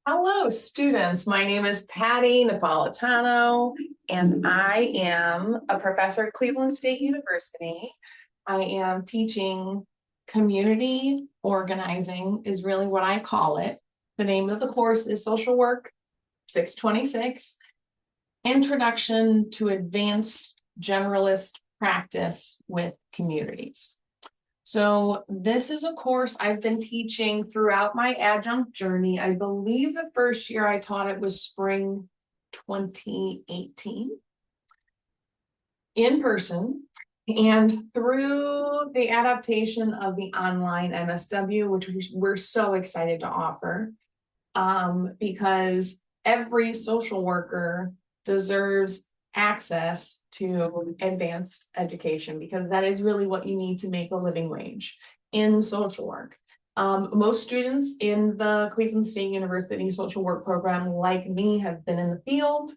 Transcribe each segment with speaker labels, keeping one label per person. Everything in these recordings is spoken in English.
Speaker 1: Hello, students. My name is Patti Napolitano, and I am a professor at Cleveland State University. I am teaching community organizing is really what I call it. The name of the course is Social Work 626, Introduction to Advanced Generalist Practice with Communities. So this is a course I've been teaching throughout my adjunct journey. I believe the first year I taught it was spring 2018 in person, and through the adaptation of the online MSW, which we're so excited to offer, because every social worker deserves access to advanced education, because that is really what you need to make a living wage in social work. Most students in the Cleveland State University social work program, like me, have been in the field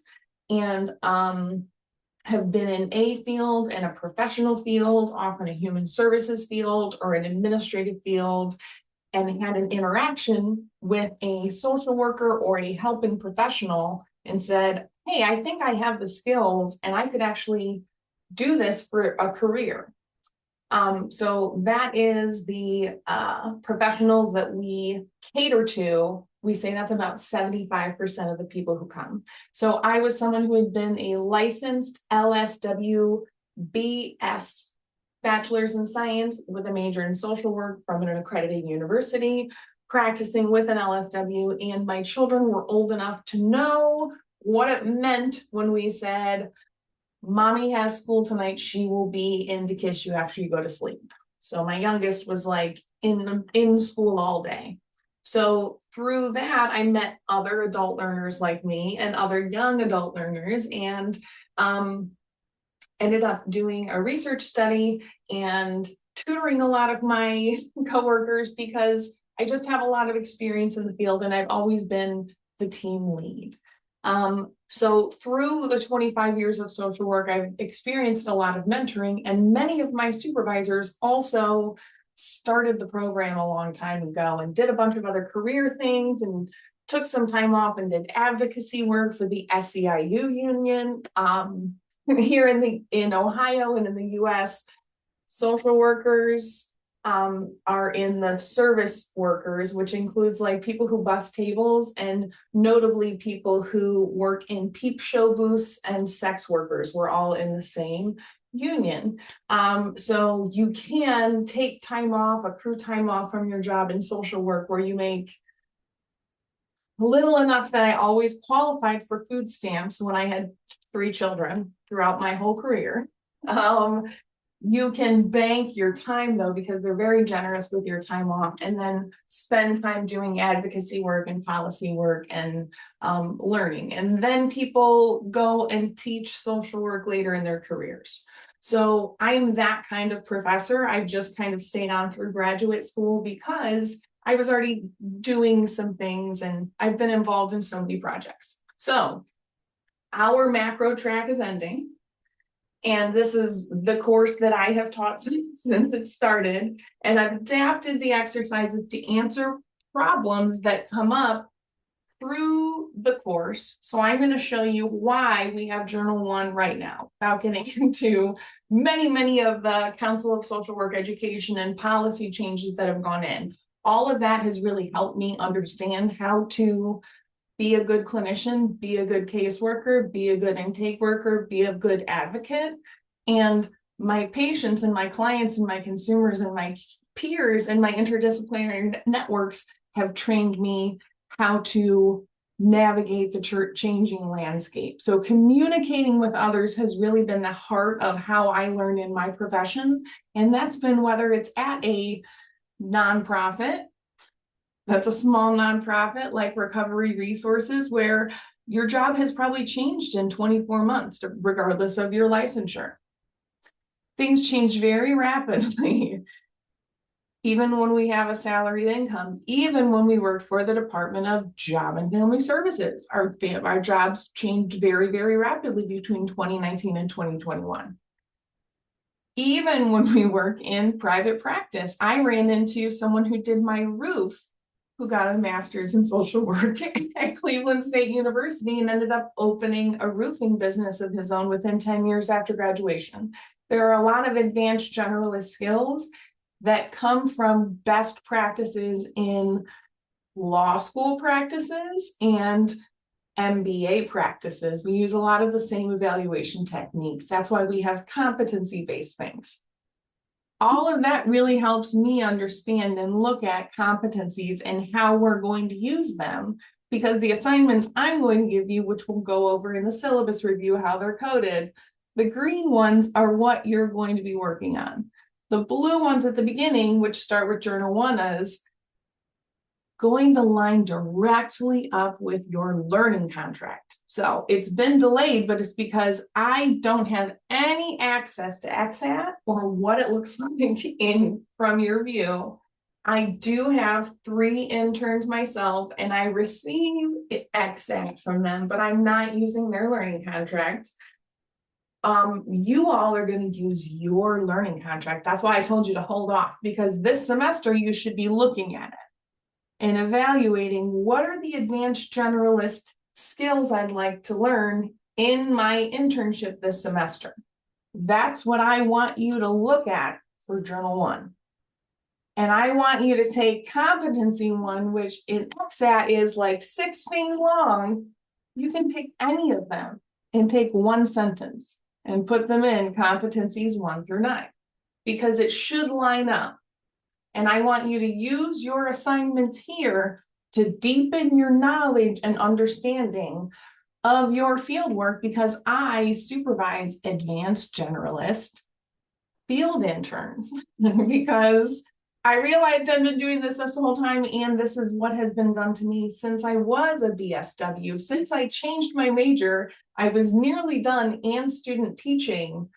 Speaker 1: and have been in a field and a professional field, often a human services field or an administrative field, and had an interaction with a social worker or a helping professional and said, hey, I think I have the skills and I could actually do this for a career. So that is the professionals that we cater to. We say that's about 75% of the people who come. So I was someone who had been a licensed LSW BS, bachelor's in science with a major in social work from an accredited university, practicing with an LSW, and my children were old enough to know what it meant when we said, mommy has school tonight, she will be in to kiss you after you go to sleep. So my youngest was like in school all day. So through that, I met other adult learners like me and other young adult learners, and ended up doing a research study and tutoring a lot of my coworkers because I just have a lot of experience in the field and I've always been the team lead. So through the 25 years of social work, I've experienced a lot of mentoring, and many of my supervisors also started the program a long time ago and did a bunch of other career things and took some time off and did advocacy work for the SEIU union. Here in Ohio and in the US, social workers are in the service workers, which includes like people who bus tables and notably people who work in peep show booths, and sex workers. We're all in the same union. So you can take time off, accrue time off from your job in social work where you make little enough that I always qualified for food stamps when I had 3 children throughout my whole career. You can bank your time though, because they're very generous with your time off, and then spend time doing advocacy work and policy work and learning. And then people go and teach social work later in their careers. So I'm that kind of professor. I've just kind of stayed on through graduate school because I was already doing some things and I've been involved in so many projects. So our macro track is ending. And this is the course that I have taught since it started. And I've adapted the exercises to answer problems that come up through the course. So I'm going to show you why we have Journal 1 right now, without getting into many of the Council of Social Work Education and policy changes that have gone in. All of that has really helped me understand how to be a good clinician, be a good caseworker, be a good intake worker, be a good advocate. And my patients and my clients and my consumers and my peers and my interdisciplinary networks have trained me how to navigate the changing landscape. So communicating with others has really been the heart of how I learned in my profession. And that's been whether it's at a nonprofit, that's a small nonprofit like Recovery Resources, where your job has probably changed in 24 months, regardless of your licensure. Things change very rapidly, even when we have a salaried income, even when we work for the Department of Job and Family Services. Our jobs changed very rapidly between 2019 and 2021. Even when we work in private practice, I ran into someone who did my roof who got a master's in social work at Cleveland State University and ended up opening a roofing business of his own within 10 years after graduation. There are a lot of advanced generalist skills that come from best practices in law school practices and MBA practices. We use a lot of the same evaluation techniques. That's why we have competency-based things. All of that really helps me understand and look at competencies and how we're going to use them, because the assignments I'm going to give you, which we'll go over in the syllabus review, how they're coded, the green ones are what you're going to be working on. The blue ones at the beginning, which start with Journal 1, is going to line directly up with your learning contract. So it's been delayed, but it's because I don't have any access to XAT or what it looks like from your view. I do have 3 interns myself, and I receive XAT from them, but I'm not using their learning contract. You all are going to use your learning contract. That's why I told you to hold off, because this semester you should be looking at it and evaluating what are the advanced generalist skills I'd like to learn in my internship this semester. That's what I want you to look at for Journal 1. And I want you to take Competency 1, which in XAT is like 6 things long. You can pick any of them and take 1 sentence and put them in Competencies 1 through 9, because it should line up. And I want you to use your assignments here to deepen your knowledge and understanding of your field work, because I supervise advanced generalist field interns because I realized I've been doing this whole time, and this is what has been done to me since I was a BSW. Since I changed my major, I was nearly done and student teaching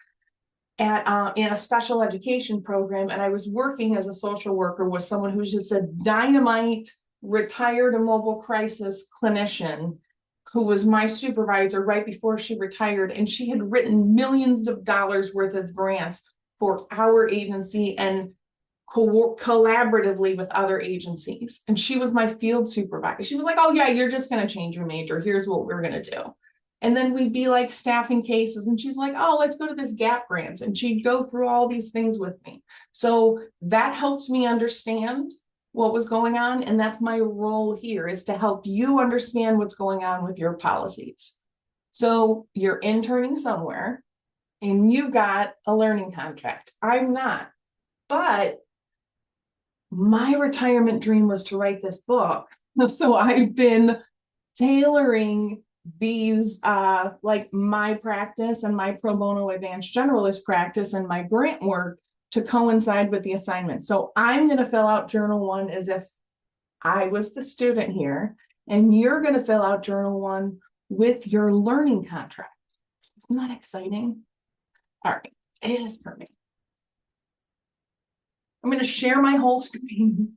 Speaker 1: at in a special education program, and I was working as a social worker with someone who's just a dynamite retired immobile crisis clinician who was my supervisor right before she retired, and she had written millions of dollars worth of grants for our agency and collaboratively with other agencies. And she was my field supervisor. She was like, oh yeah, you're just going to change your major. Here's what we're going to do. And then we'd be like staffing cases, and she's like, oh, let's go to this gap grant. And she'd go through all these things with me. So that helped me understand what was going on. And that's my role here, is to help you understand what's going on with your policies. So you're interning somewhere and you got a learning contract. I'm not, but my retirement dream was to write this book. So I've been tailoring these like my practice and my pro bono advanced generalist practice and my grant work to coincide with the assignment. So I'm going to fill out Journal 1 as if I was the student here, and you're going to fill out Journal 1 with your learning contract. Isn't that exciting? All right, it is for me. I'm going to share my whole screen.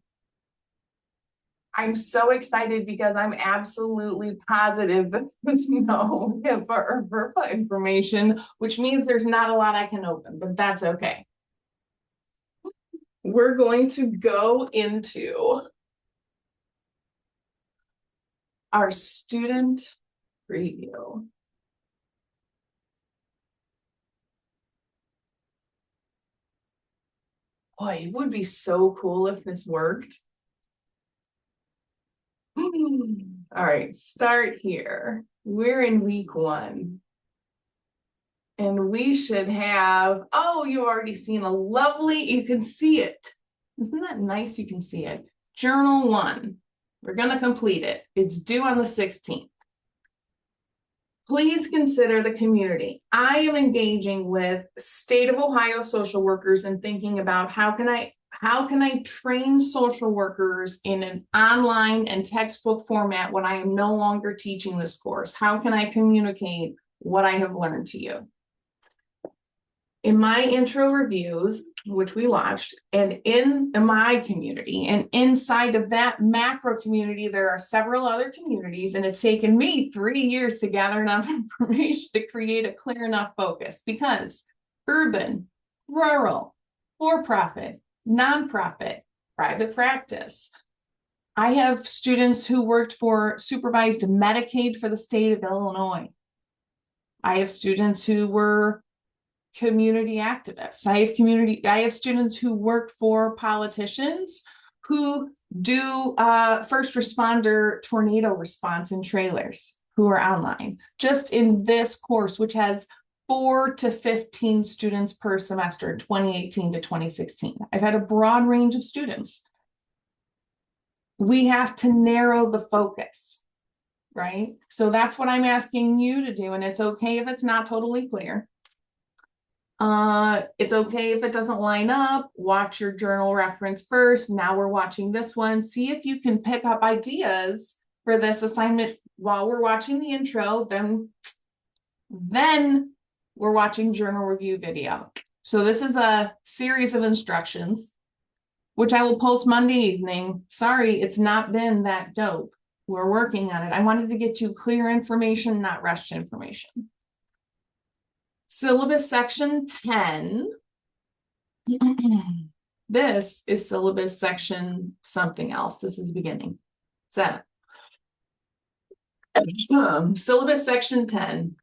Speaker 1: I'm so excited because I'm absolutely positive that there's no HIPAA or VRPA information, which means there's not a lot I can open, but that's okay. We're going to go into our student preview. Boy, it would be so cool if this worked. All right, start here. We're in week 1. And we should have, oh, you've already seen a lovely, you can see it. Isn't that nice? You can see it. Journal 1. We're going to complete it. It's due on the 16th. Please consider the community. I am engaging with state of Ohio social workers and thinking about how can I train social workers in an online and textbook format when I am no longer teaching this course? How can I communicate what I have learned to you? In my intro reviews, which we launched, and in my community, and inside of that macro community, there are several other communities, and it's taken me 3 years to gather enough information to create a clear enough focus, because urban, rural, for-profit, nonprofit, private practice, I have students who worked for supervised Medicaid for the state of Illinois. I have students who were community activists. I have students who work for politicians who do first responder tornado response in trailers, who are online. Just in this course, which has 4 to 15 students per semester, 2018 to 2016. I've had a broad range of students. We have to narrow the focus, right? So that's what I'm asking you to do. And it's okay if it's not totally clear. It's okay if it doesn't line up. Watch your journal reference first. Now we're watching this one. See if you can pick up ideas for this assignment while we're watching the intro. Then we're watching journal review video. So this is a series of instructions, which I will post Monday evening. Sorry, it's not been that dope. We're working on it. I wanted to get you clear information, not rushed information. Syllabus section 10. This is syllabus section something else. This is the beginning. 7. Syllabus section 10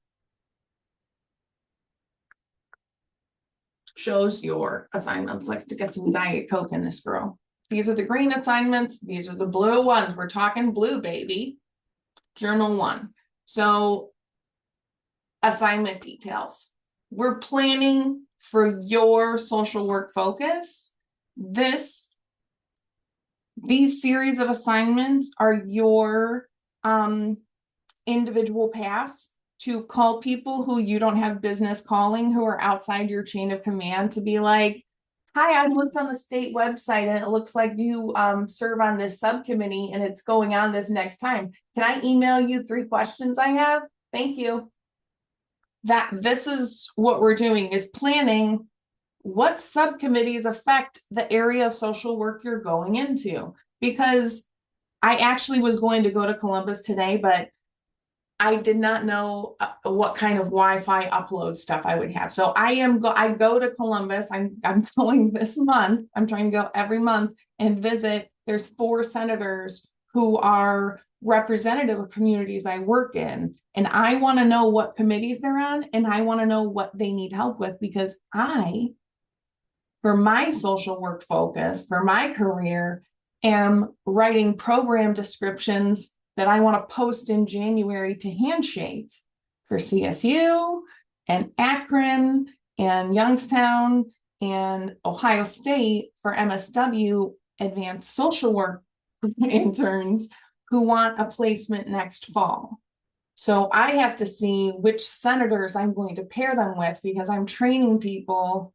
Speaker 1: shows your assignments. Let's get some Diet Coke in this girl. These are the green assignments. These are the blue ones. We're talking blue, baby. Journal 1. So assignment details. We're planning for your social work focus. These series of assignments are your individual paths to call people who you don't have business calling, who are outside your chain of command, to be like, hi, I looked on the state website and it looks like you serve on this subcommittee and it's going on this next time. Can I email you 3 questions I have? Thank you. This is what we're doing, is planning what subcommittees affect the area of social work you're going into. Because I actually was going to go to Columbus today, but I did not know what kind of Wi-Fi upload stuff I would have. So I go to Columbus. I'm going this month. I'm trying to go every month and visit. There's 4 senators who are representative of communities I work in. And I want to know what committees they're on, and I want to know what they need help with, because for my social work focus, for my career, am writing program descriptions that I want to post in January to Handshake for CSU and Akron and Youngstown and Ohio State for MSW Advanced Social Work interns who want a placement next fall. So I have to see which senators I'm going to pair them with, because I'm training people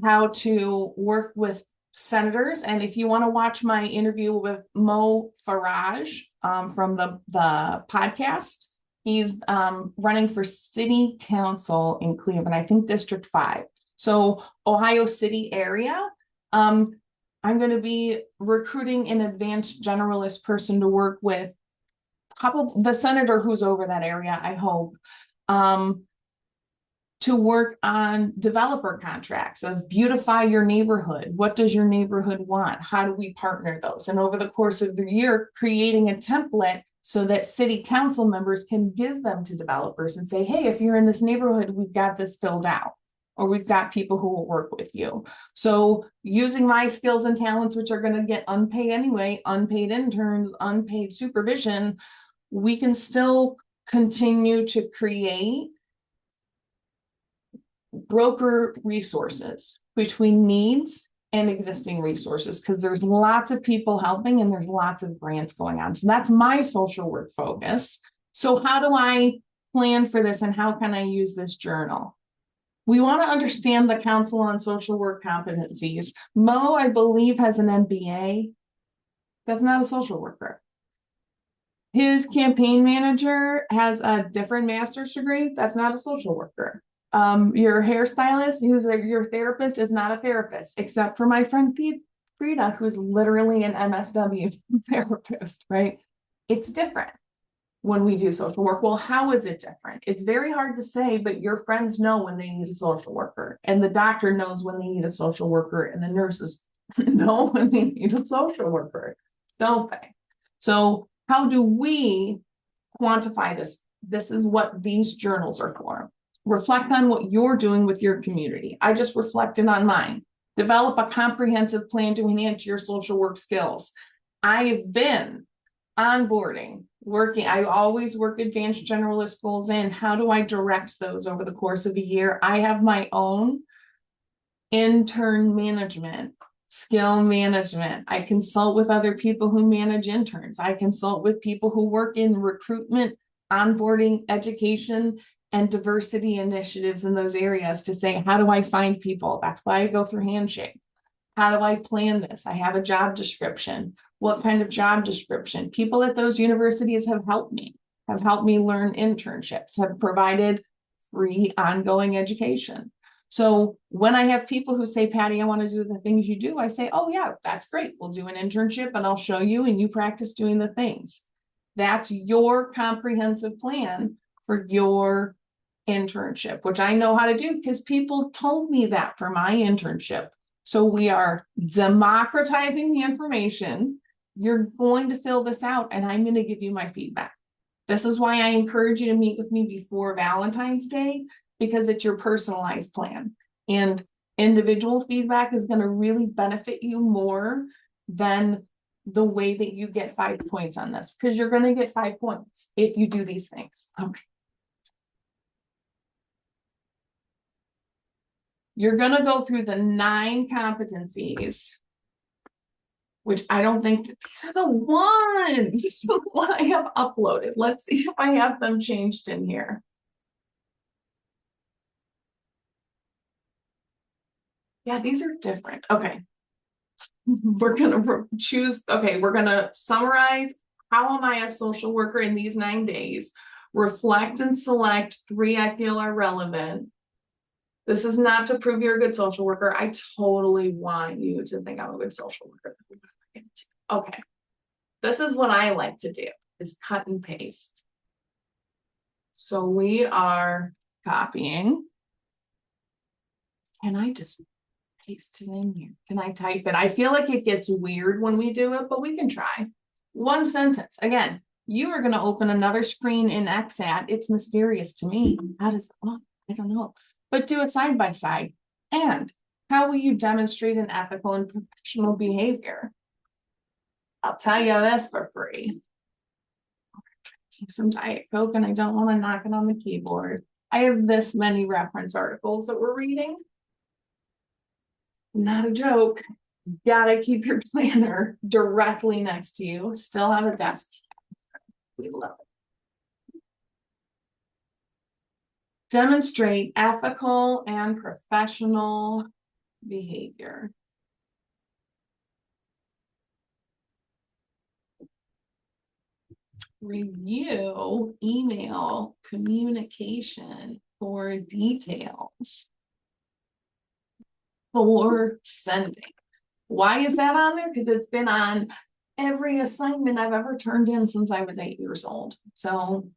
Speaker 1: how to work with senators. And if you want to watch my interview with Mo Faraj from the podcast, he's running for city council in Cleveland, I think District 5. So Ohio City area. I'm going to be recruiting an advanced generalist person to work with probably the senator who's over that area, I hope, to work on developer contracts of beautify your neighborhood. What does your neighborhood want? How do we partner those? And over the course of the year, creating a template so that city council members can give them to developers and say, hey, if you're in this neighborhood, we've got this filled out, or we've got people who will work with you. So using my skills and talents, which are going to get unpaid anyway, unpaid interns, unpaid supervision, we can still continue to create broker resources between needs and existing resources, because there's lots of people helping and there's lots of grants going on. So that's my social work focus. So how do I plan for this, and how can I use this journal? We want to understand the Council on Social Work competencies. Mo, I believe, has an MBA. That's not a social worker. His campaign manager has a different master's degree. That's not a social worker. Your hairstylist, your therapist, is not a therapist, except for my friend Frida, who's literally an MSW therapist, right? It's different when we do social work. Well, how is it different? It's very hard to say, but your friends know when they need a social worker, and the doctor knows when they need a social worker, and the nurses know when they need a social worker. don't they? So how do we quantify this? This is what these journals are for. Reflect on what you're doing with your community. I just reflected on mine. Develop a comprehensive plan to enhance your social work skills. I have been onboarding, working. I always work advanced generalist goals in. How do I direct those over the course of a year? I have my own intern management, skill management. I consult with other people who manage interns. I consult with people who work in recruitment, onboarding, education, and diversity initiatives in those areas to say, how do I find people? That's why I go through Handshake. How do I plan this? I have a job description. What kind of job description? People at those universities have helped me learn internships, have provided free ongoing education. So when I have people who say, Patti, I want to do the things you do, I say, oh yeah, that's great. We'll do an internship and I'll show you and you practice doing the things. That's your comprehensive plan for your internship, which I know how to do because people told me that for my internship. So we are democratizing the information. You're going to fill this out and I'm going to give you my feedback. This is why I encourage you to meet with me before Valentine's Day, because it's your personalized plan. And individual feedback is going to really benefit you more than the way that you get 5 points on this, because you're going to get 5 points if you do these things. Okay. You're going to go through the 9 competencies, which I don't think that these are the ones. This is the one I have uploaded. Let's see if I have them changed in here. Yeah, these are different. Okay. We're going to choose. Okay, we're going to summarize how am I a social worker in these 9 days. Reflect and select 3 I feel are relevant. This is not to prove you're a good social worker. I totally want you to think I'm a good social worker. Okay. This is what I like to do, is cut and paste. So we are copying. Can I just paste it in here? Can I type it? I feel like it gets weird when we do it, but we can try. 1 sentence. Again, you are going to open another screen in XAT. It's mysterious to me. How does it look? I don't know. But do it side by side. And how will you demonstrate an ethical and professional behavior? I'll tell you this for free. Some Diet Coke and I don't want to knock it on the keyboard. I have this many reference articles that we're reading. Not a joke. Gotta keep your planner directly next to you. Still have a desk. We love it. Demonstrate ethical and professional behavior. Review email communication for details for sending. Why is that on there? Because it's been on every assignment I've ever turned in since I was 8 years old. So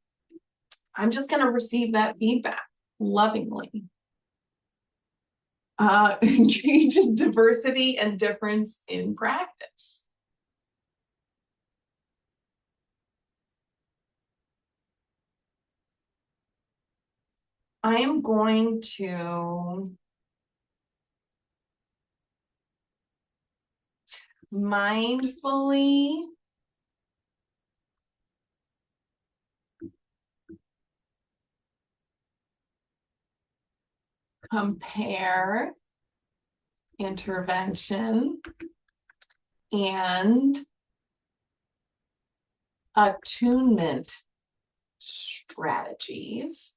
Speaker 1: I'm just going to receive that feedback lovingly. Engage in diversity and difference in practice. I am going to mindfully compare intervention and attunement strategies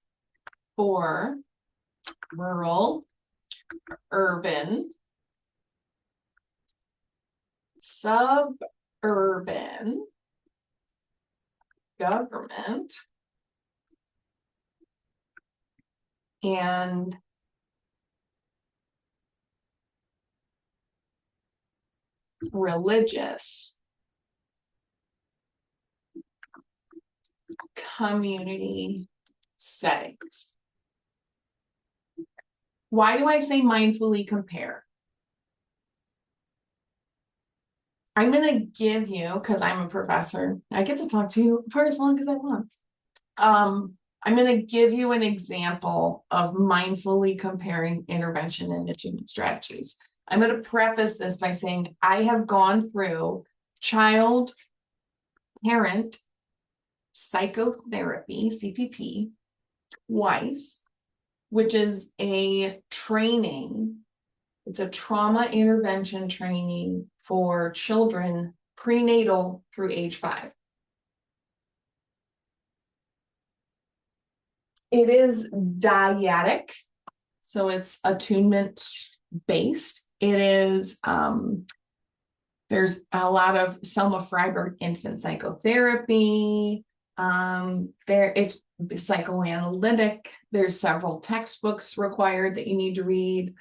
Speaker 1: for rural, urban, suburban, government, and religious community settings. Why do I say mindfully compare? I'm going to give you, because I'm a professor, I get to talk to you for as long as I want. I'm going to give you an example of mindfully comparing intervention and achievement strategies. I'm going to preface this by saying I have gone through child parent psychotherapy, CPP, twice, which is a training. It's a trauma intervention training for children prenatal through age 5. It is dyadic, so it's attunement based. It is, there's a lot of Selma Freiberg infant psychotherapy. It's psychoanalytic. There's several textbooks required that you need to read.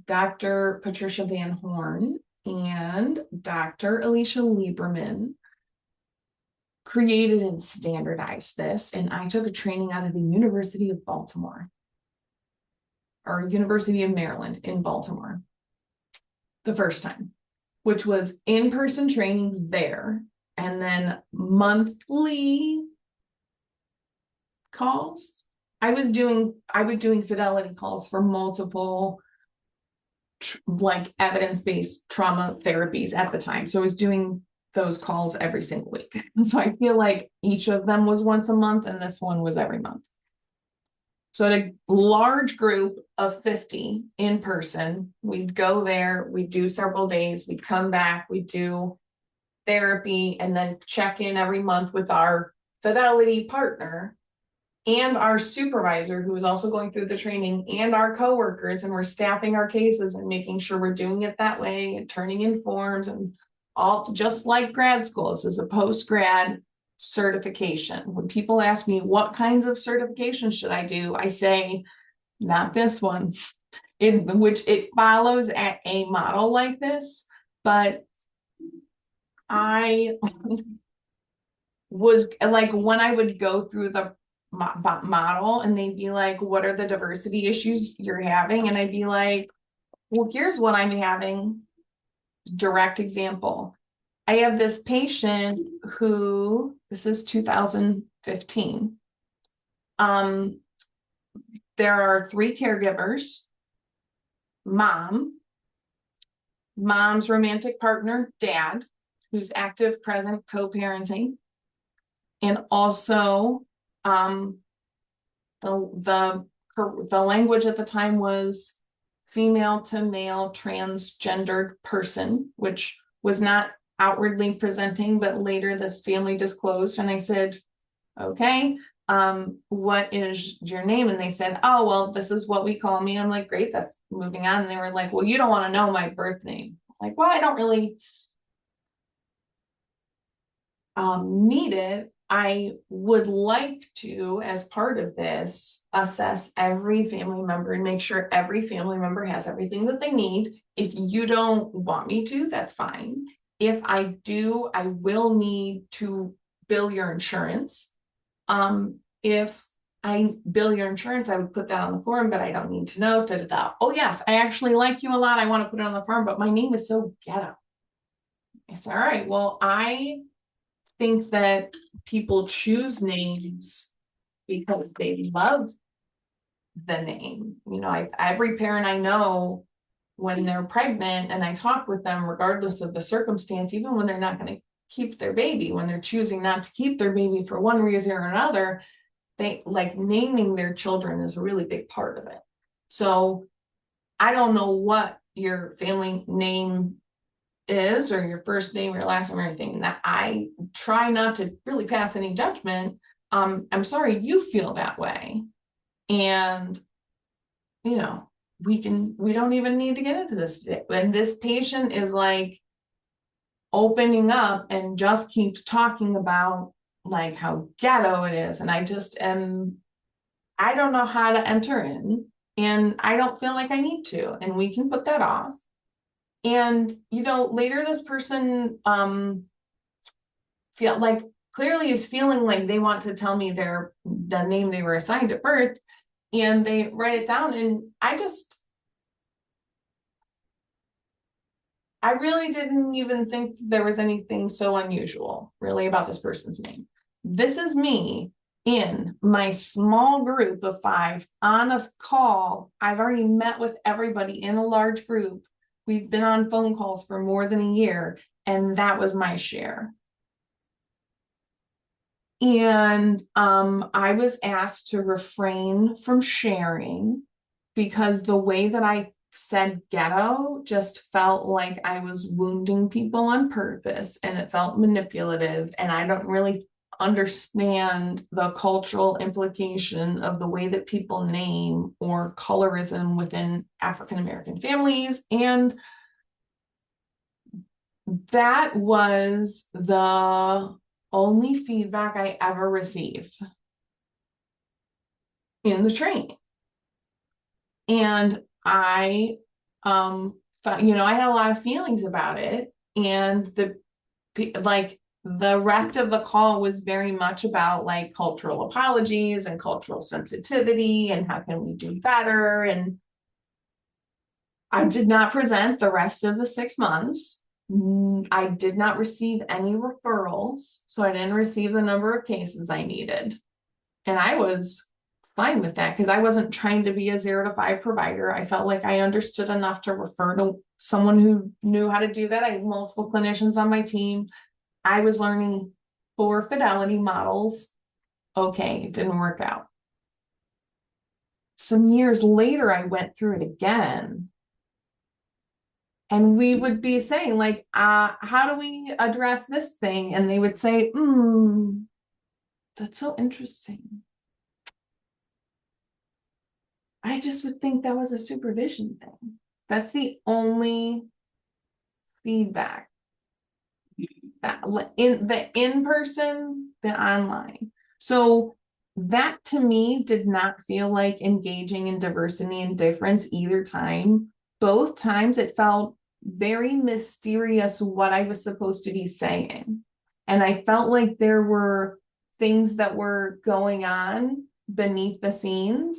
Speaker 1: Dr. Patricia Van Horn and Dr. Alicia Lieberman created and standardized this, and I took a training out of the University of Baltimore, or University of Maryland in Baltimore, the first time, which was in-person trainings there, and then monthly calls. I was doing fidelity calls for multiple like evidence-based trauma therapies at the time. So I was doing those calls every single week. And so I feel like each of them was once a month and this one was every month. So at a large group of 50 in person, we'd go there, we'd do several days, we'd come back, we'd do therapy, and then check in every month with our fidelity partner and our supervisor, who was also going through the training, and our coworkers, and we're staffing our cases and making sure we're doing it that way and turning in forms and all, just like grad school. This is a post-grad certification. When people ask me what kinds of certifications should I do, I say, not this one, in which it follows a model like this, but I was like, when I would go through the model and they'd be like, what are the diversity issues you're having? And I'd be like, well, here's what I'm having. Direct example. I have this patient who, this is 2015. There are 3 caregivers: mom's romantic partner, dad, who's active, present, co-parenting, and also the language at the time was female to male transgendered person, which was not outwardly presenting, but later this family disclosed. And I said, okay, what is your name? And they said, oh, well, this is what we call me. And I'm like, great, that's moving on. And they were like, well, you don't want to know my birth name. I'm like, well, I don't really need it. I would like to, as part of this, assess every family member and make sure every family member has everything that they need. If you don't want me to, that's fine. If I do, I will need to bill your insurance. If I bill your insurance, I would put that on the form, but I don't need to know. Da, da, da. Oh yes, I actually like you a lot. I want to put it on the form, but my name is so ghetto. I said, all right, well, I think that people choose names because they love the name. You know, every parent I know, when they're pregnant and I talk with them, regardless of the circumstance, even when they're not going to keep their baby, when they're choosing not to keep their baby for one reason or another, they like naming their children is a really big part of it. So I don't know what your family name is, or your first name, your last name, or anything, that I try not to really pass any judgment. I'm sorry you feel that way. And, you know, we don't even need to get into this today. When this patient is like opening up and just keeps talking about like how ghetto it is. And I don't know how to enter in, and I don't feel like I need to, and we can put that off. And, you know, later this person feel like clearly is feeling like they want to tell me the name they were assigned at birth, and they write it down, and I really didn't even think there was anything so unusual really about this person's name. This is me in my small group of 5 on a call. I've already met with everybody in a large group. We've been on phone calls for more than a year, and that was my share. And I was asked to refrain from sharing because the way that I said ghetto just felt like I was wounding people on purpose, and it felt manipulative, and I don't really understand the cultural implication of the way that people name or colorism within African American families. And that was the only feedback I ever received in the training. And I I had a lot of feelings about it, and the rest of the call was very much about like cultural apologies and cultural sensitivity and how can we do better. And I did not present the rest of the 6 months. I did not receive any referrals, so I didn't receive the number of cases I needed. And I was fine with that because I wasn't trying to be a 0 to 5 provider. I felt like I understood enough to refer to someone who knew how to do that. I had multiple clinicians on my team. I was learning 4 fidelity models. Okay, it didn't work out. Some years later, I went through it again. And we would be saying, like, how do we address this thing? And they would say, that's so interesting. I just would think that was a supervision thing. That's the only feedback. In the in-person, the online. So that to me did not feel like engaging in diversity and difference either time. Both times it felt very mysterious what I was supposed to be saying. And I felt like there were things that were going on beneath the scenes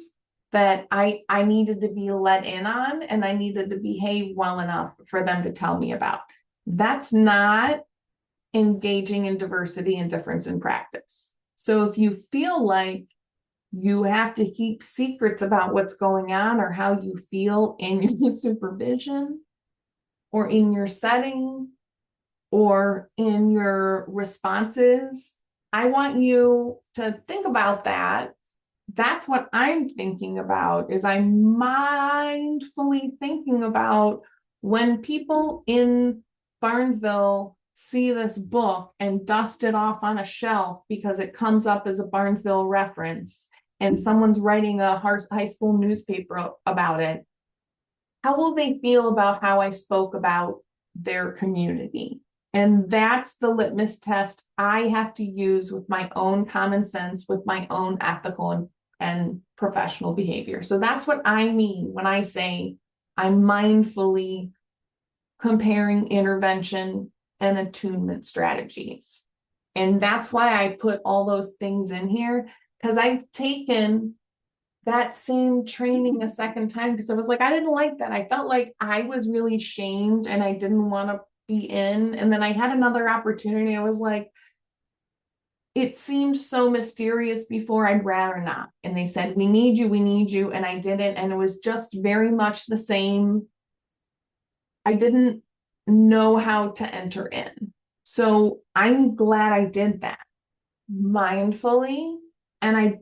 Speaker 1: that I needed to be let in on, and I needed to behave well enough for them to tell me about. That's not engaging in diversity and difference in practice. So if you feel like you have to keep secrets about what's going on or how you feel in your supervision or in your setting or in your responses, I want you to think about that. That's what I'm thinking about, is I'm mindfully thinking about when people in Barnesville see this book and dust it off on a shelf because it comes up as a Barnesville reference and someone's writing a high school newspaper about it. How will they feel about how I spoke about their community? And that's the litmus test I have to use with my own common sense, with my own ethical and professional behavior. So that's what I mean when I say I'm mindfully comparing intervention and attunement strategies. And that's why I put all those things in here, because I've taken that same training a second time because I was like, I didn't like that. I felt like I was really shamed and I didn't want to be in. And then I had another opportunity. I was like, it seemed so mysterious before, I'd rather not. And they said, we need you, we need you. And I didn't. And it was just very much the same. I didn't know how to enter in. So I'm glad I did that mindfully. And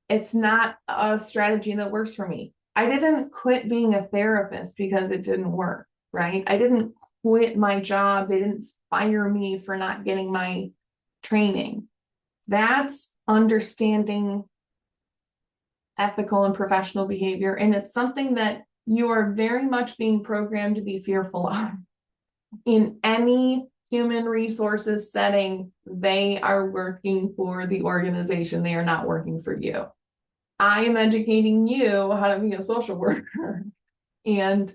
Speaker 1: it's not a strategy that works for me. I didn't quit being a therapist because it didn't work, right? I didn't quit my job. They didn't fire me for not getting my training. That's understanding ethical and professional behavior. And it's something that you are very much being programmed to be fearful of. In any human resources setting, they are working for the organization. They are not working for you. I am educating you how to be a social worker, and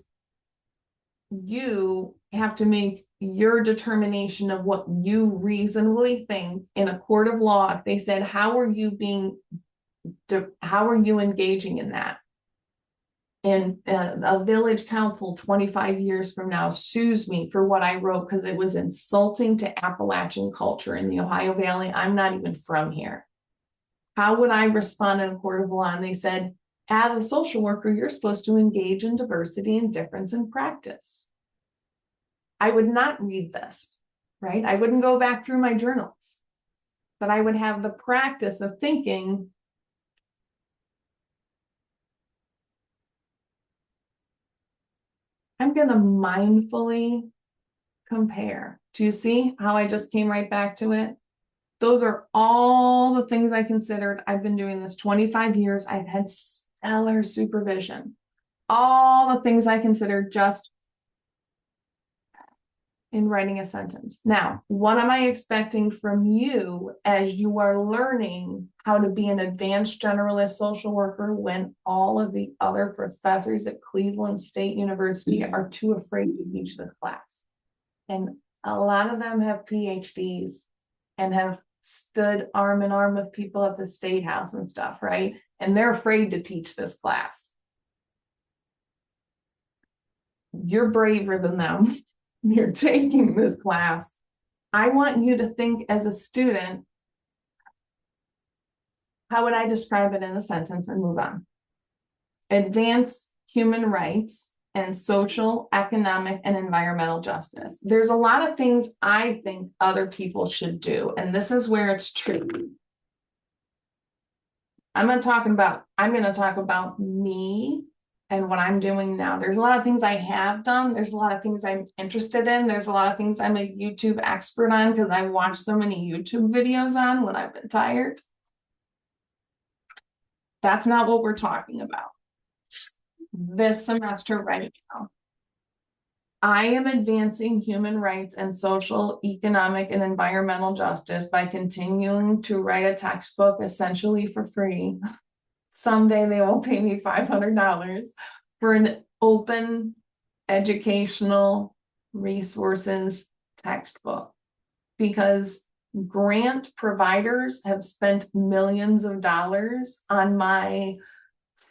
Speaker 1: you have to make your determination of what you reasonably think in a court of law. If they said, how are you engaging in that? And a village council 25 years from now sues me for what I wrote because it was insulting to Appalachian culture in the Ohio Valley. I'm not even from here. How would I respond in a court of law? And they said, as a social worker, you're supposed to engage in diversity and difference in practice. I would not read this, right? I wouldn't go back through my journals, but I would have the practice of thinking, I'm going to mindfully compare. Do you see how I just came right back to it? Those are all the things I considered. I've been doing this 25 years. I've had stellar supervision. All the things I considered just in writing a sentence. Now, what am I expecting from you as you are learning how to be an advanced generalist social worker when all of the other professors at Cleveland State University are too afraid to teach this class? And a lot of them have PhDs and have stood arm in arm with people at the State House and stuff, right? And they're afraid to teach this class. You're braver than them. You're taking this class. I want you to think as a student, how would I describe it in a sentence and move on? Advance human rights and social, economic, and environmental justice. There's a lot of things I think other people should do, and this is where it's true. I'm going to talk about me and what I'm doing now. There's a lot of things I have done. There's a lot of things I'm interested in. There's a lot of things I'm a YouTube expert on because I watched so many YouTube videos on when I've been tired. That's not what we're talking about this semester right now. I am advancing human rights and social, economic, and environmental justice by continuing to write a textbook essentially for free. Someday they will pay me $500 for an open educational resources textbook, because grant providers have spent millions of dollars on my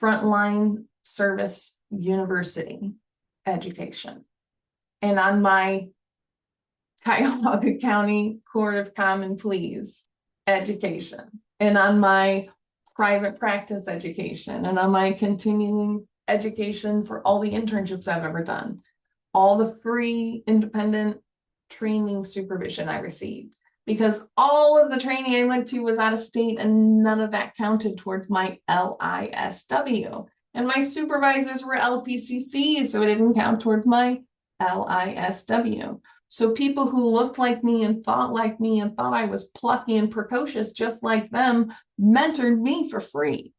Speaker 1: frontline service university education and on my Cuyahoga County Court of Common Pleas education and on my private practice education and on my continuing education for all the internships I've ever done, all the free independent training supervision I received, because all of the training I went to was out of state and none of that counted towards my LISW. And my supervisors were LPCC, so it didn't count towards my LISW. So people who looked like me and thought like me and thought I was plucky and precocious just like them mentored me for free.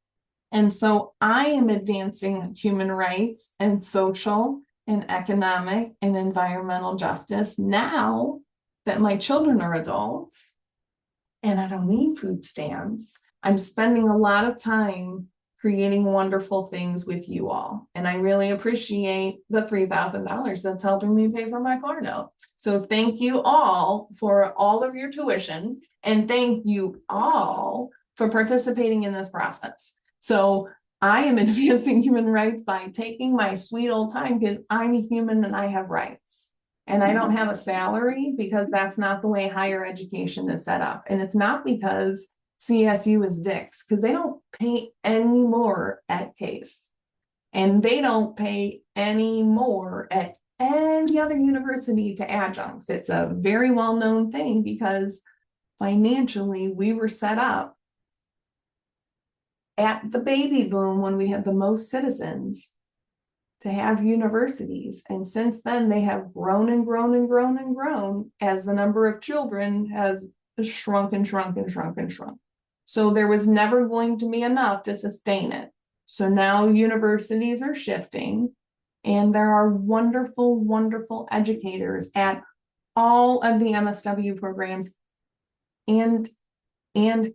Speaker 1: And so I am advancing human rights and social and economic and environmental justice now that my children are adults and I don't need food stamps. I'm spending a lot of time creating wonderful things with you all. And I really appreciate the $3,000 that's helping me pay for my car note. So thank you all for all of your tuition. And thank you all for participating in this process. So I am advancing human rights by taking my sweet old time because I'm a human and I have rights. And I don't have a salary because that's not the way higher education is set up. And it's not because CSU is dicks, because they don't pay any more at Case. And they don't pay any more at any other university to adjuncts. It's a very well-known thing because financially we were set up at the baby boom when we had the most citizens to have universities. And since then they have grown and grown and grown and grown as the number of children has shrunk and shrunk and shrunk and shrunk. So there was never going to be enough to sustain it. So now universities are shifting and there are wonderful, wonderful educators at all of the MSW programs and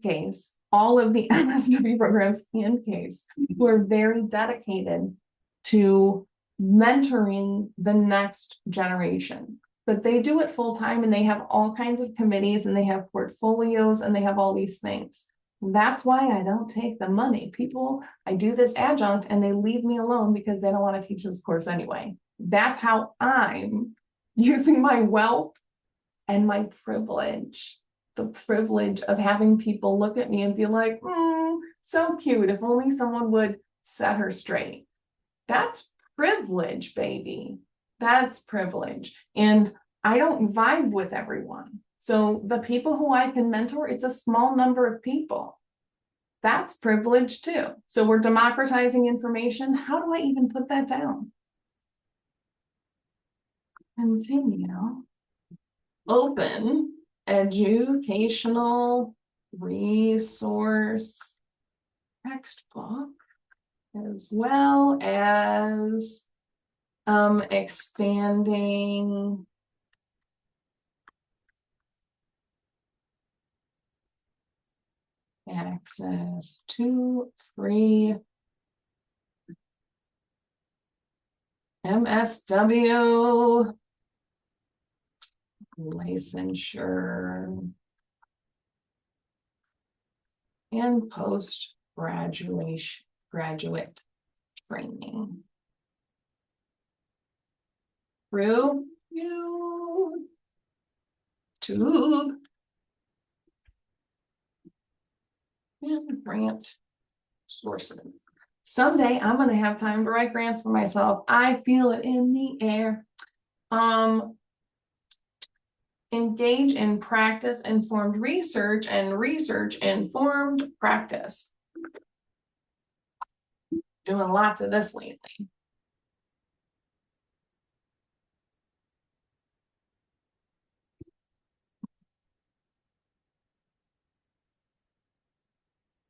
Speaker 1: Case, all of the MSW programs and Case, who are very dedicated to mentoring the next generation. But they do it full time and they have all kinds of committees and they have portfolios and they have all these things. That's why I don't take the money. People, I do this adjunct and they leave me alone because they don't want to teach this course anyway. That's how I'm using my wealth and my privilege. The privilege of having people look at me and be like, so cute. If only someone would set her straight. That's privilege, baby. That's privilege. And I don't vibe with everyone. So the people who I can mentor, it's a small number of people. That's privilege too. So we're democratizing information. How do I even put that down? Continue. Open educational resource textbook, as well as expanding access to free MSW licensure and graduate training through YouTube and grant sources. Someday I'm going to have time to write grants for myself. I feel it in the air. Engage in practice-informed research and research-informed practice. Doing lots of this lately.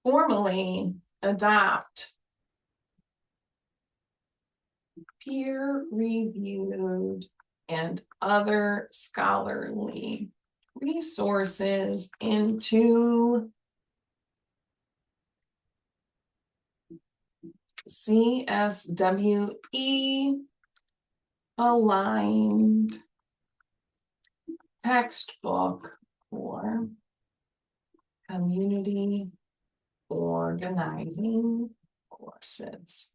Speaker 1: Formally adopt peer-reviewed and other scholarly resources into CSWE aligned textbook for community organizing courses.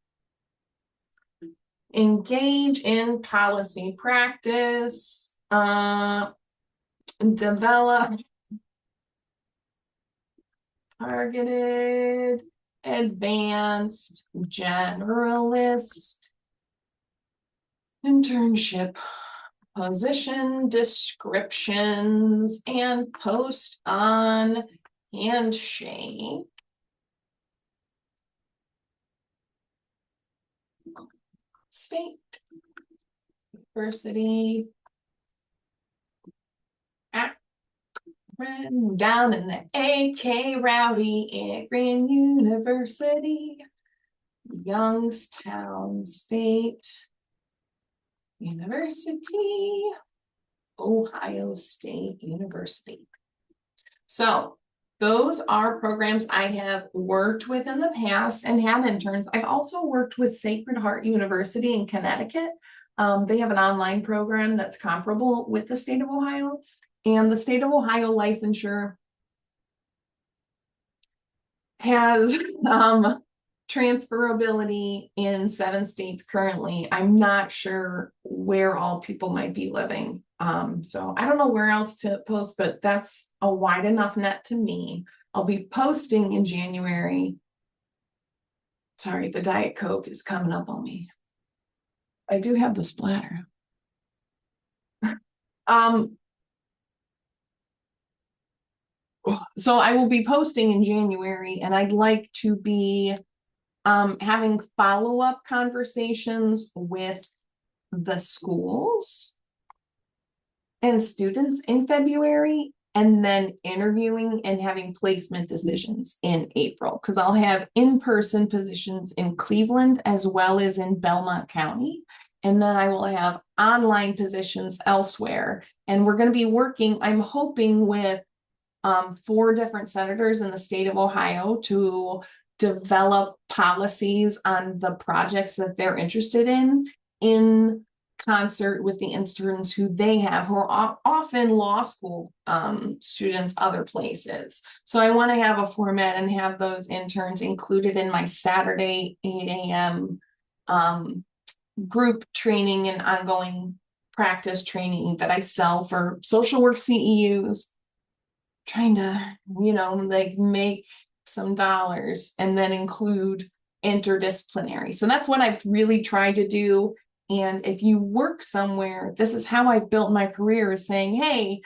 Speaker 1: Engage in policy practice, develop targeted advanced generalist internship position descriptions and post on Handshake. State University Akron, down in the AK Rowdy Akron University, Youngstown State University, Ohio State University. So those are programs I have worked with in the past and had interns. I've also worked with Sacred Heart University in Connecticut. They have an online program that's comparable with the state of Ohio. And the state of Ohio licensure has transferability in 7 states currently. I'm not sure where all people might be living. So I don't know where else to post, but that's a wide enough net to me. I'll be posting in January. Sorry, the Diet Coke is coming up on me. I do have the splatter. So I will be posting in January, and I'd like to be having follow-up conversations with the schools and students in February, and then interviewing and having placement decisions in April, because I'll have in-person positions in Cleveland as well as in Belmont County. And then I will have online positions elsewhere. And we're going to be working, I'm hoping, with 4 different senators in the state of Ohio to develop policies on the projects that they're interested in concert with the interns who they have, who are often law school students other places. So I want to have a format and have those interns included in my Saturday 8 a.m. Group training and ongoing practice training that I sell for social work CEUs, trying to, like make some dollars and then include interdisciplinary. So that's what I've really tried to do. And if you work somewhere, this is how I built my career, is saying, hey,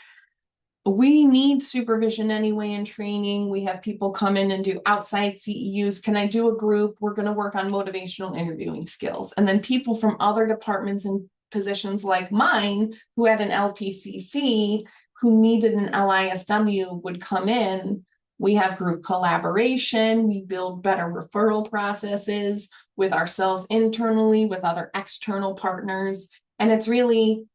Speaker 1: we need supervision anyway in training. We have people come in and do outside CEUs. Can I do a group? We're going to work on motivational interviewing skills. And then people from other departments and positions like mine who had an LPCC, who needed an LISW, would come in. We have group collaboration. We build better referral processes with ourselves internally, with other external partners. And it's really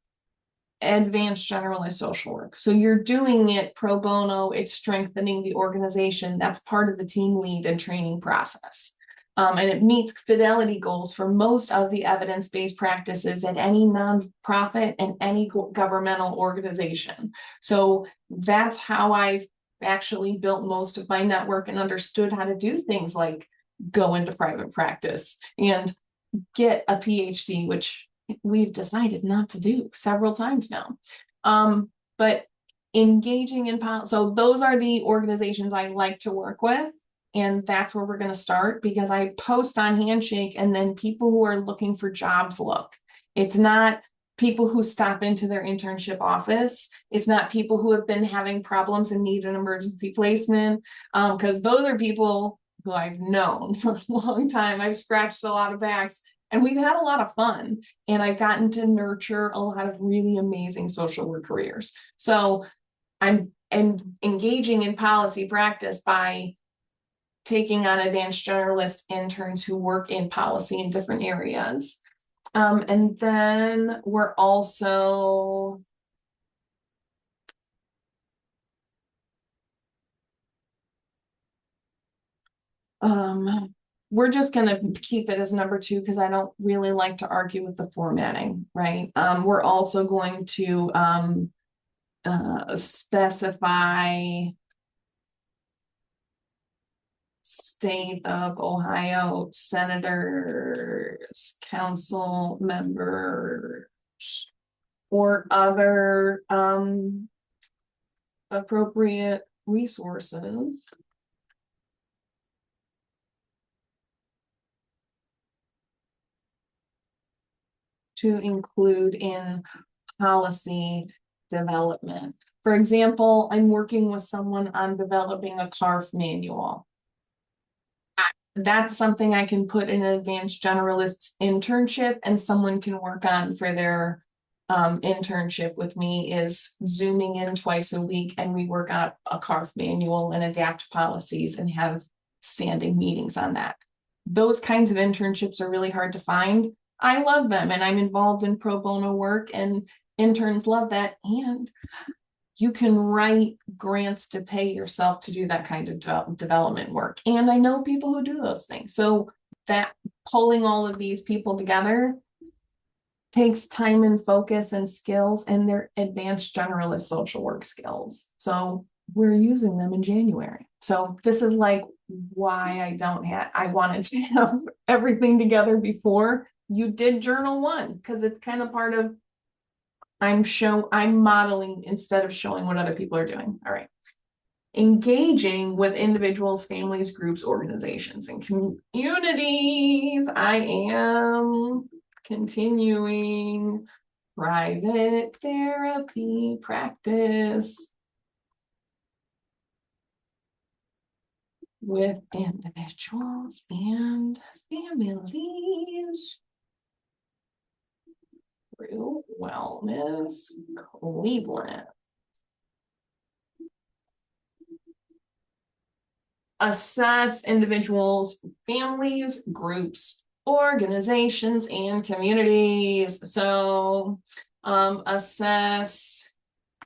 Speaker 1: advanced generalist social work. So you're doing it pro bono, it's strengthening the organization. That's part of the team lead and training process. And it meets fidelity goals for most of the evidence-based practices at any nonprofit and any governmental organization. So that's how I've actually built most of my network and understood how to do things like go into private practice and get a PhD, which we've decided not to do several times now. But engaging in so those are the organizations I like to work with. And that's where we're going to start, because I post on Handshake and then people who are looking for jobs look. It's not people who stop into their internship office. It's not people who have been having problems and need an emergency placement, because those are people who I've known for a long time. I've scratched a lot of backs. And we've had a lot of fun, and I've gotten to nurture a lot of really amazing social work careers. So I'm engaging in policy practice by taking on advanced generalist interns who work in policy in different areas. And then we're also we're just going to keep it as number 2 because I don't really like to argue with the formatting, right? We're also going to specify State of Ohio senators, council members, or other appropriate resources to include in policy development. For example, I'm working with someone on developing a CARF manual. That's something I can put in an advanced generalist internship, and someone can work on for their internship with me, is zooming in twice a week and we work on a CARF manual and adapt policies and have standing meetings on that. Those kinds of internships are really hard to find. I love them, and I'm involved in pro bono work, and interns love that. And you can write grants to pay yourself to do that kind of development work. And I know people who do those things. So that pulling all of these people together takes time and focus and skills, and they're advanced generalist social work skills. So we're using them in January. So this is like why I wanted to have everything together before you did journal 1, because it's kind of part of I'm modeling instead of showing what other people are doing. All right. Engaging with individuals, families, groups, organizations, and communities. I am continuing private therapy practice with individuals and families through Wellness Cleveland. Assess individuals, families, groups, organizations, and communities. So assess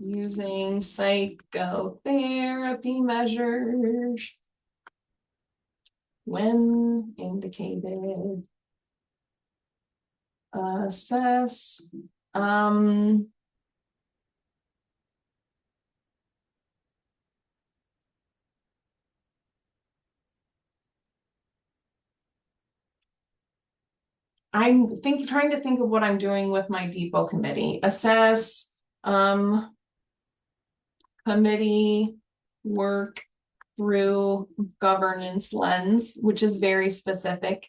Speaker 1: using psychotherapy measures when indicated. assess, I'm trying to think of what I'm doing with my depot committee. Assess, committee work through governance lens, which is very specific.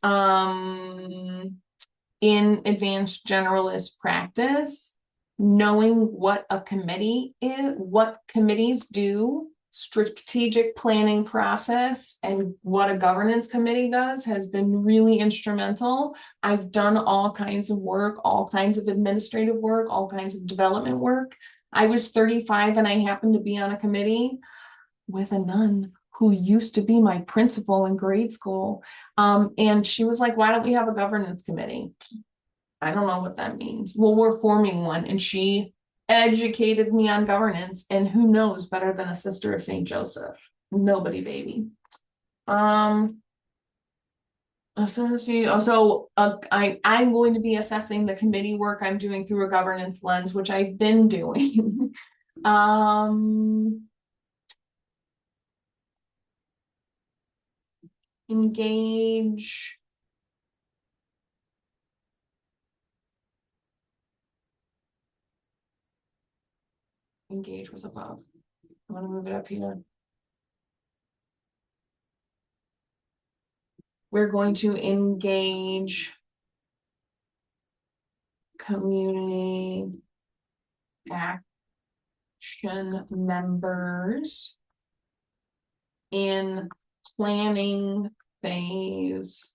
Speaker 1: In advanced generalist practice, knowing what a committee is, what committees do, strategic planning process, and what a governance committee does has been really instrumental. I've done all kinds of work, all kinds of administrative work, all kinds of development work. I was 35 and I happened to be on a committee with a nun who used to be my principal in grade school. And she was like, why don't we have a governance committee? I don't know what that means. Well, we're forming one, and she educated me on governance, and who knows better than a sister of St. Joseph? Nobody, baby. I'm going to be assessing the committee work I'm doing through a governance lens, which I've been doing. Engage. Engage was above. I'm gonna move it up here. We're going to engage community action members in planning phase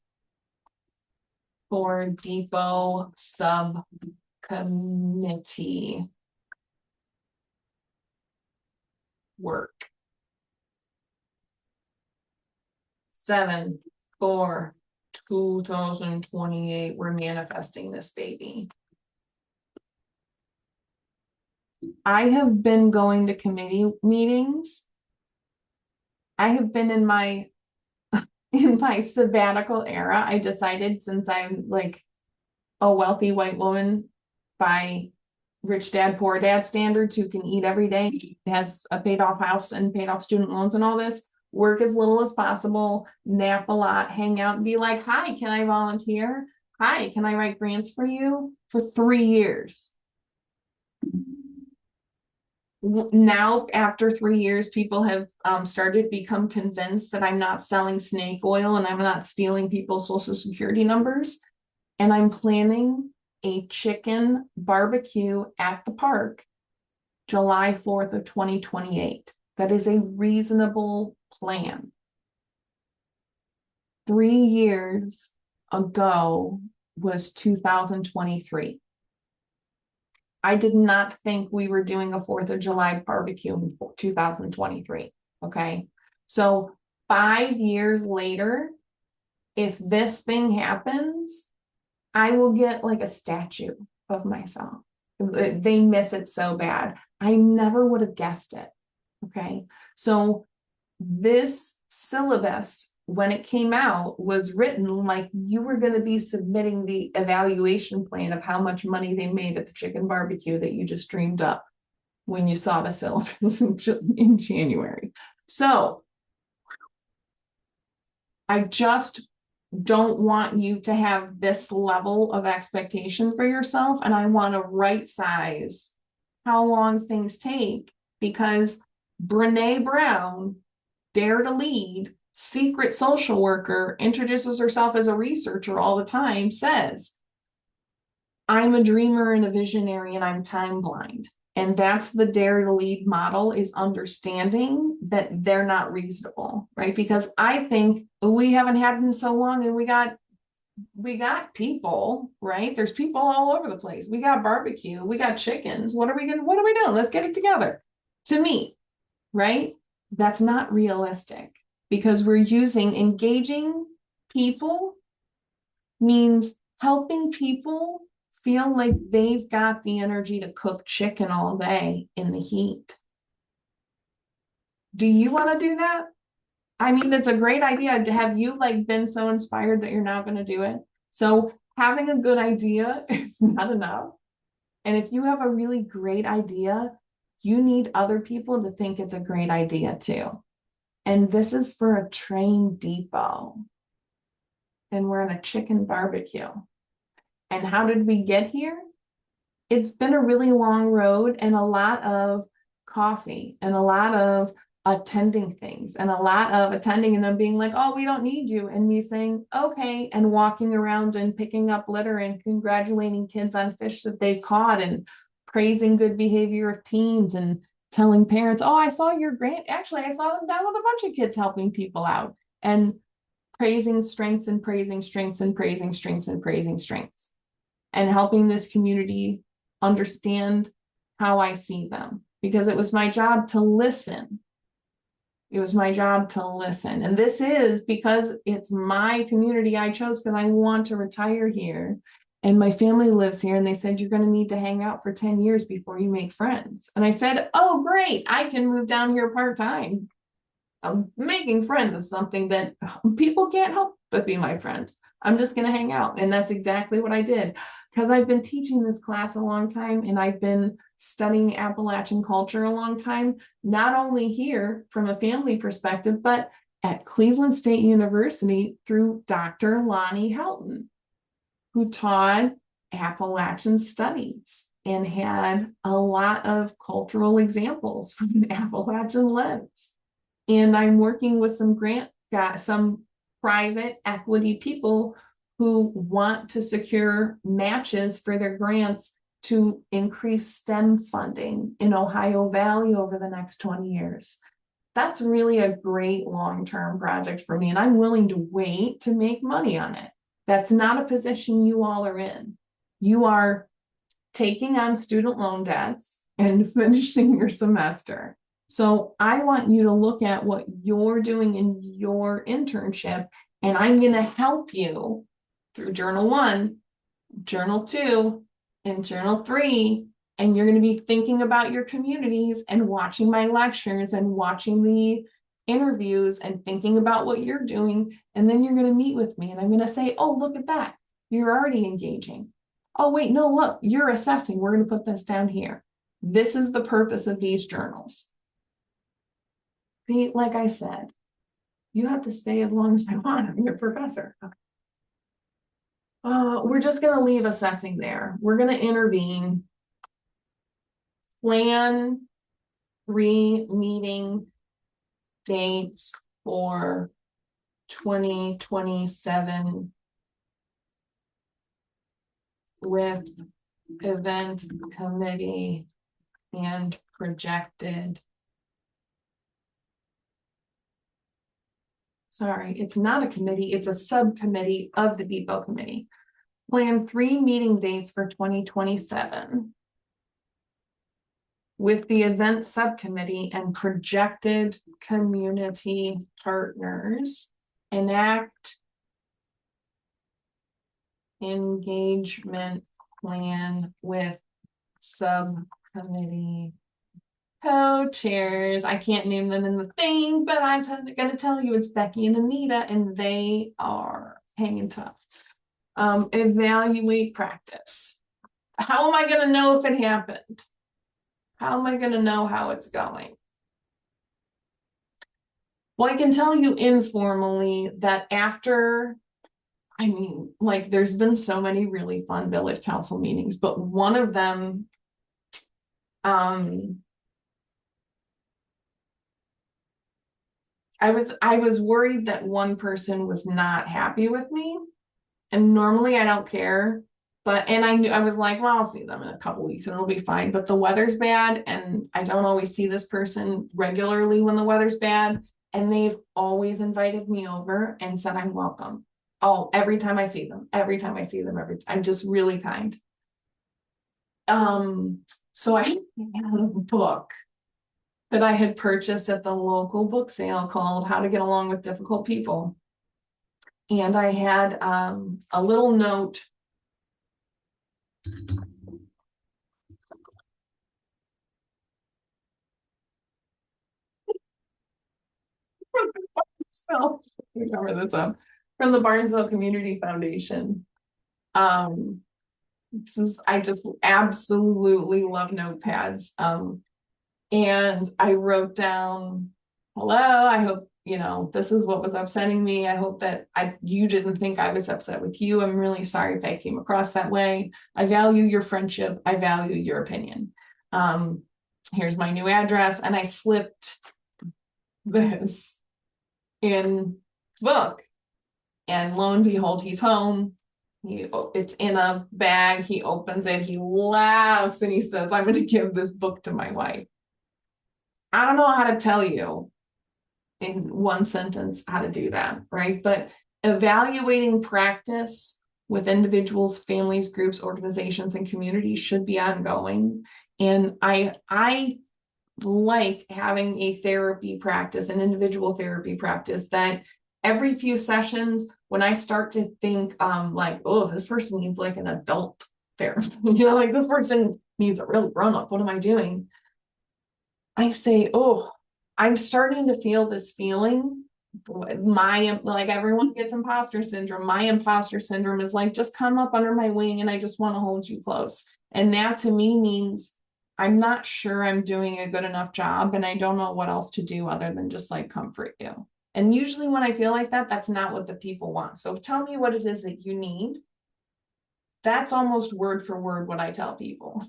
Speaker 1: for depot subcommittee work. 7/4/2028, we're manifesting this baby. I have been going to committee meetings. I have been in my sabbatical era. I decided, since I'm like a wealthy white woman by rich dad, poor dad standards, who can eat every day, has a paid off house and paid off student loans and all this, work as little as possible, nap a lot, hang out and be like, hi, can I volunteer? Hi, can I write grants for you? For 3 years. Now, after 3 years, people have started to become convinced that I'm not selling snake oil and I'm not stealing people's social security numbers. And I'm planning a chicken barbecue at the park July 4th of 2028. That is a reasonable plan. 3 years ago was 2023. I did not think we were doing a 4th of July barbecue in 2023. Okay. So 5 years later, if this thing happens, I will get like a statue of myself. They miss it so bad. I never would have guessed it. Okay. So this syllabus, when it came out, was written like you were going to be submitting the evaluation plan of how much money they made at the chicken barbecue that you just dreamed up when you saw the syllabus in January. So I just don't want you to have this level of expectation for yourself, and I want to right size how long things take, because Brene Brown, Dare to Lead, secret social worker, introduces herself as a researcher all the time, says, I'm a dreamer and a visionary and I'm time blind. And that's the Dare to Lead model, is understanding that they're not reasonable, right? Because I think we haven't had them so long, and we got people, right? There's people all over the place. We got barbecue, we got chickens. What are we doing? Let's get it together. To me, right? That's not realistic, because we're using engaging people means helping people feel like they've got the energy to cook chicken all day in the heat. Do you want to do that? I mean, it's a great idea. Have you like been so inspired that you're now going to do it? So having a good idea is not enough. And if you have a really great idea, you need other people to think it's a great idea too. And this is for a train depot. And we're in a chicken barbecue. And how did we get here? It's been a really long road and a lot of coffee and a lot of attending things and a lot of attending and them being like, oh, we don't need you. And me saying, okay, and walking around and picking up litter and congratulating kids on fish that they've caught and praising good behavior of teens and telling parents, oh, I saw your grant. Actually, I saw them down with a bunch of kids helping people out and praising strengths and praising strengths and praising strengths and praising strengths and helping this community understand how I see them, because it was my job to listen. It was my job to listen. And this is because it's my community I chose because I want to retire here. And my family lives here. And they said, you're going to need to hang out for 10 years before you make friends. And I said, oh, great. I can move down here part-time. Making friends is something that people can't help but be my friend. I'm just going to hang out. And that's exactly what I did, because I've been teaching this class a long time and I've been studying Appalachian culture a long time, not only here from a family perspective, but at Cleveland State University through Dr. Lonnie Helton, who taught Appalachian studies and had a lot of cultural examples from an Appalachian lens. And I'm working with some private equity people who want to secure matches for their grants to increase STEM funding in Ohio Valley over the next 20 years. That's really a great long-term project for me, and I'm willing to wait to make money on it. That's not a position you all are in. You are taking on student loan debts and finishing your semester. So I want you to look at what you're doing in your internship, and I'm going to help you through Journal 1, Journal 2, and Journal 3. And you're going to be thinking about your communities and watching my lectures and watching the interviews and thinking about what you're doing. And then you're going to meet with me and I'm going to say, oh, look at that. You're already engaging. Oh, wait, no, look, you're assessing. We're going to put this down here. This is the purpose of these journals. Like I said, you have to stay as long as I want. I'm your professor. Okay. We're just going to leave assessing there. We're going to intervene. Plan 3 meeting dates for 2027 with event committee and projected. Sorry, it's not a committee, it's a subcommittee of the depot committee. Plan 3 meeting dates for 2027 with the event subcommittee and projected community partners. Enact engagement plan with subcommittee co-chairs. I can't name them in the thing, but I'm going to tell you it's Becky and Anita, and they are hanging tough. Evaluate practice. How am I going to know if it happened? How am I going to know how it's going? Well, I can tell you informally that after, I mean, like there's been so many really fun village council meetings, but one of them, I was worried that one person was not happy with me. And normally I don't care, but, and I was like, well, I'll see them in a couple weeks and it'll be fine. But the weather's bad and I don't always see this person regularly when the weather's bad. And they've always invited me over and said, I'm welcome. Oh, every time I see them, I'm just really kind. So I had a book that I had purchased at the local book sale called How to Get Along with Difficult People. And I had a little note. So remember this from the Barnesville Community Foundation. I just absolutely love notepads. And I wrote down, hello, I hope, this is what was upsetting me. I hope that you didn't think I was upset with you. I'm really sorry if I came across that way. I value your friendship. I value your opinion. Here's my new address. And I slipped this in the book. And lo and behold, he's home. It's in a bag. He opens it. He laughs and he says, I'm going to give this book to my wife. I don't know how to tell you in one sentence how to do that, right? But evaluating practice with individuals, families, groups, organizations, and communities should be ongoing. And I like having a therapy practice, an individual therapy practice, that every few sessions, when I start to think like, oh, this person needs like an adult therapy, like this person needs a real grown-up, what am I doing? I say, oh, I'm starting to feel this feeling. Like everyone gets imposter syndrome. My imposter syndrome is like, just come up under my wing and I just want to hold you close. And that to me means I'm not sure I'm doing a good enough job and I don't know what else to do other than just like comfort you. And usually when I feel like that, that's not what the people want. So tell me what it is that you need. That's almost word for word what I tell people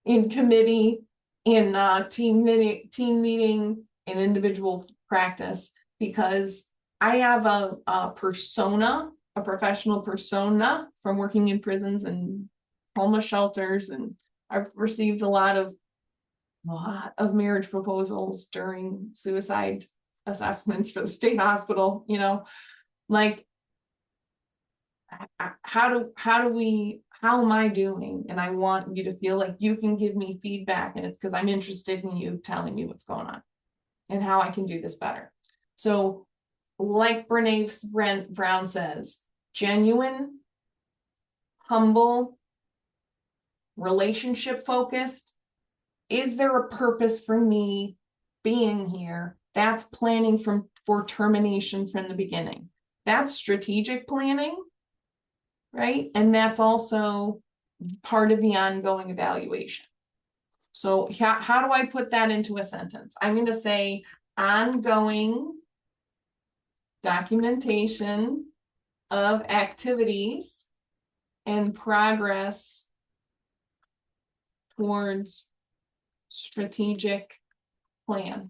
Speaker 1: in committee, in team meeting, in individual practice, because I have a persona, a professional persona from working in prisons and homeless shelters, and I've received a lot of marriage proposals during suicide assessments for the state hospital. Like how am I doing? And I want you to feel like you can give me feedback, and it's because I'm interested in you telling me what's going on and how I can do this better. So like Brene Brown says, genuine, humble, relationship focused. Is there a purpose for me being here? That's planning for termination from the beginning. That's strategic planning, right? And that's also part of the ongoing evaluation. So how do I put that into a sentence? I'm going to say ongoing documentation of activities and progress towards strategic plan.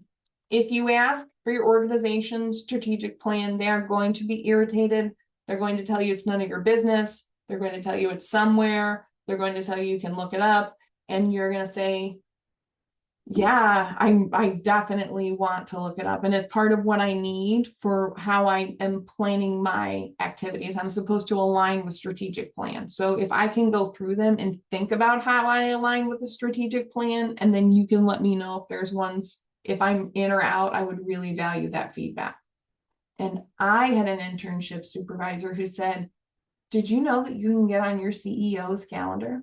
Speaker 1: If you ask for your organization's strategic plan, they are going to be irritated. They're going to tell you it's none of your business. They're going to tell you it's somewhere. They're going to tell you can look it up. And you're going to say, yeah, I definitely want to look it up. And it's part of what I need for how I am planning my activities. I'm supposed to align with strategic plan. So if I can go through them and think about how I align with the strategic plan, and then you can let me know if there's ones, if I'm in or out, I would really value that feedback. And I had an internship supervisor who said, did you know that you can get on your CEO's calendar?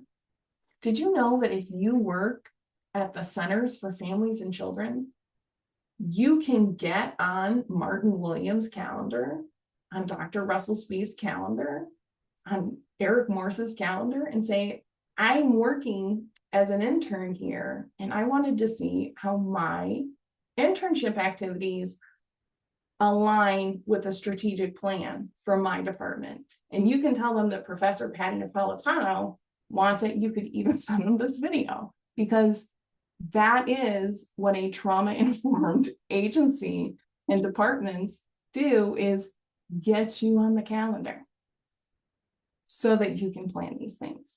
Speaker 1: Did you know that if you work at the Centers for Families and Children, you can get on Martin Williams' calendar, on Dr. Russell Spee's calendar, on Eric Morse's calendar, and say, I'm working as an intern here, and I wanted to see how my internship activities align with a strategic plan for my department. And you can tell them that Professor Patti Napolitano wants it. You could even send them this video, because that is what a trauma-informed agency and departments do, is get you on the calendar so that you can plan these things.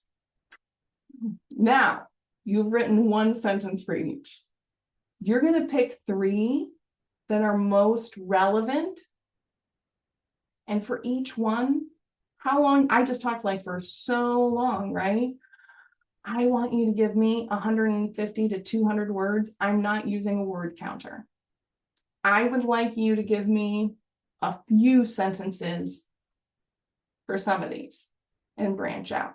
Speaker 1: Now, you've written one sentence for each. You're going to pick 3 that are most relevant. And for each one, how long? I just talked like for so long, right? I want you to give me 150 to 200 words. I'm not using a word counter. I would like you to give me a few sentences for some of these and branch out.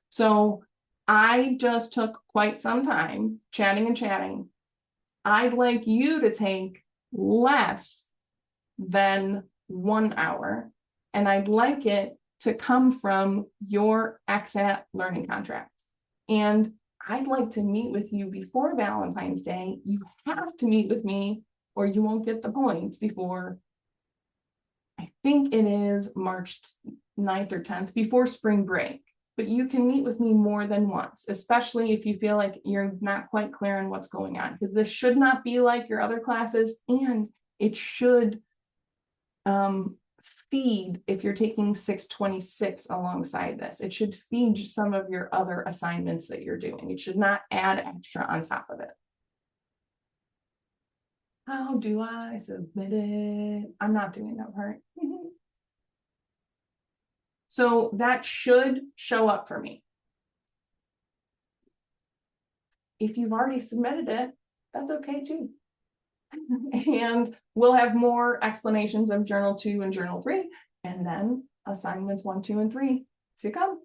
Speaker 1: So I just took quite some time chatting and chatting. I'd like you to take less than 1 hour, and I'd like it to come from your XAT learning contract. And I'd like to meet with you before Valentine's Day. You have to meet with me or you won't get the points before, I think it is March 9th or 10th, before spring break. But you can meet with me more than once, especially if you feel like you're not quite clear on what's going on, because this should not be like your other classes, and it should feed, if you're taking 626 alongside this, it should feed some of your other assignments that you're doing. It should not add extra on top of it. How do I submit it? I'm not doing that part. So that should show up for me. If you've already submitted it, that's okay too. And we'll have more explanations of Journal 2 and Journal 3, and then assignments 1, 2, and 3 to come.